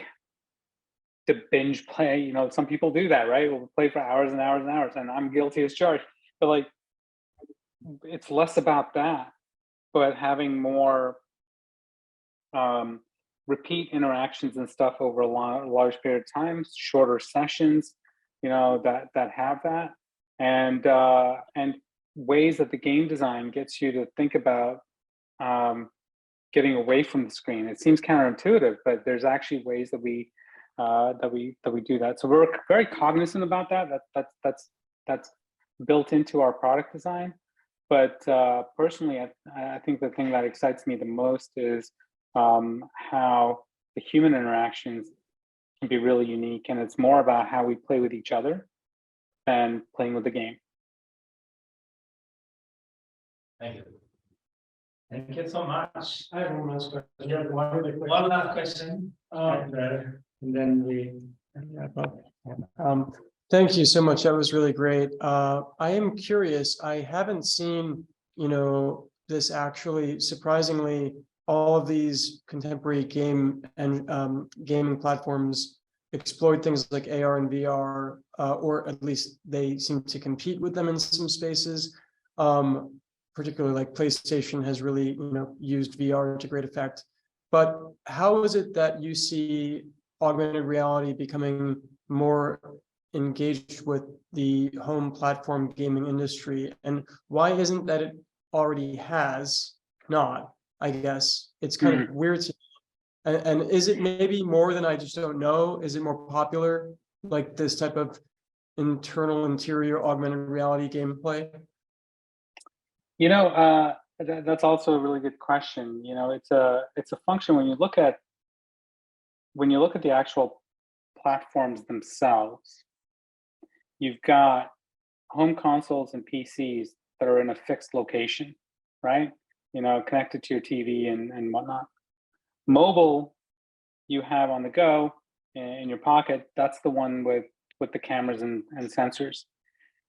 to binge play. Some people do that, right? We'll play for hours and hours and hours, and I'm guilty as charged. But like, it's less about that, but having more repeat interactions and stuff over a large period of time, shorter sessions, that have that, and ways that the game design gets you to think about getting away from the screen. It seems counterintuitive, but there's actually ways that we do that. So we're very cognizant about that. That's built into our product design. But personally, I think the thing that excites me the most is how the human interactions can be really unique, and it's more about how we play with each other than playing with the game. Thank you. Thank you so much. I have one last question. Yeah, one last question, and then we wrap up. Thank you so much. That was really great. I am curious. I haven't seen, this actually, surprisingly, all of these contemporary game and gaming platforms exploit things like AR and VR, or at least they seem to compete with them in some spaces. particularly like PlayStation has really, used VR to great effect. But how is it that you see augmented reality becoming more engaged with the home platform gaming industry? And why isn't that it already has not, I guess? It's kind of weird to me. And is it maybe more than I just don't know? Is it more popular, like this type of interior augmented reality gameplay? That's also a really good question. It's a function when you look at the actual platforms themselves. You've got home consoles and PCs that are in a fixed location, right? Connected to your TV and whatnot. Mobile, you have on the go in your pocket. That's the one with the cameras and sensors.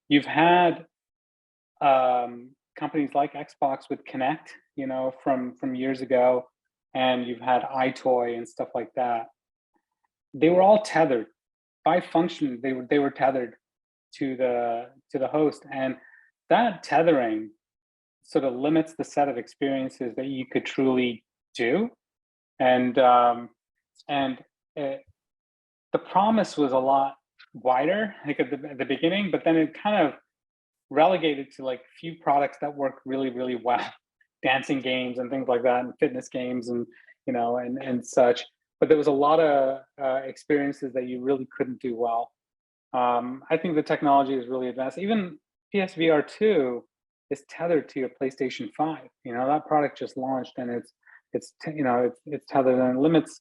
You've had companies like Xbox with Kinect, from years ago, and you've had iToy and stuff like that. They were all tethered by function. They were tethered to the host, and that tethering sort of limits the set of experiences that you could truly do. And the promise was a lot wider, like at the beginning, but then it kind of relegated to like few products that work really, really well, dancing games and things like that, and fitness games and and such. But there was a lot of experiences that you really couldn't do well. I think the technology is really advanced. Even PSVR 2 is tethered to your PlayStation 5. That product just launched, and it's tethered and limits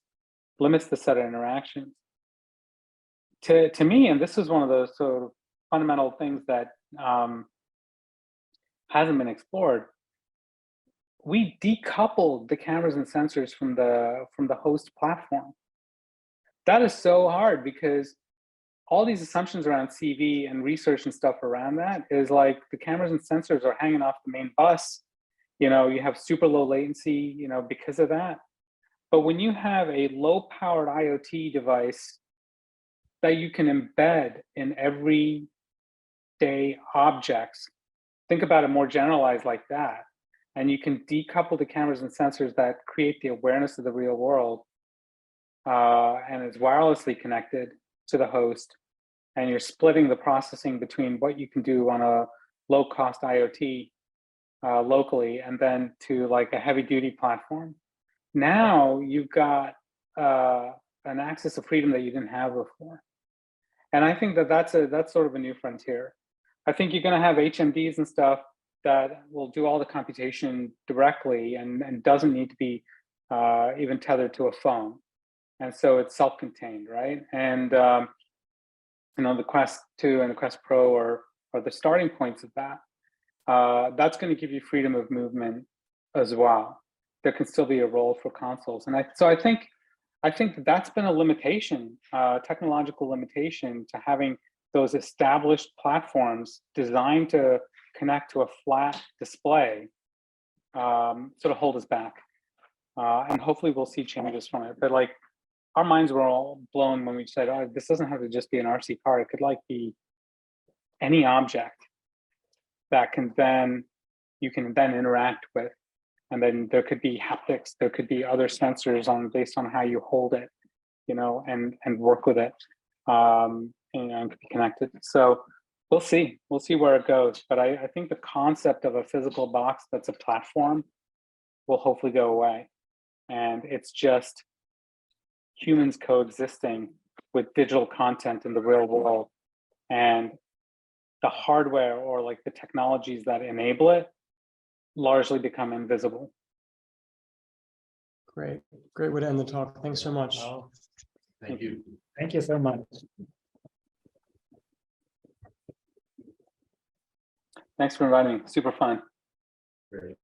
the set of interactions. To me, and this is one of those sort of fundamental things that hasn't been explored. We decoupled the cameras and sensors from the host platform. That is so hard because all these assumptions around CV and research and stuff around that is like the cameras and sensors are hanging off the main bus. You have super low latency, because of that. But when you have a low-powered IoT device that you can embed in everyday objects, think about it more generalized like that, and you can decouple the cameras and sensors that create the awareness of the real world, and it's wirelessly connected to the host, and you're splitting the processing between what you can do on a low-cost IoT locally and then to like a heavy-duty platform. Now you've got an access to freedom that you didn't have before. And I think that's sort of a new frontier. I think you're going to have HMDs and stuff that will do all the computation directly and doesn't need to be even tethered to a phone. And so it's self-contained, right? And the Quest 2 and the Quest Pro are the starting points of that. That's going to give you freedom of movement as well. There can still be a role for consoles. And I think that's been a limitation, technological limitation, to having those established platforms designed to connect to a flat display sort of hold us back. And hopefully we'll see changes from it. But like our minds were all blown when we said, oh, this doesn't have to just be an RC car. It could like be any object that you can then interact with. And then there could be haptics, there could be other sensors based on how you hold it, and work with it, and could be connected. So we'll see where it goes. But I think the concept of a physical box that's a platform will hopefully go away. And it's just humans coexisting with digital content in the real world, and the hardware or like the technologies that enable it largely become invisible. Great way to end the talk. Thanks so much. Thank you. Thank you so much. Thanks for inviting me. Super fun. Great.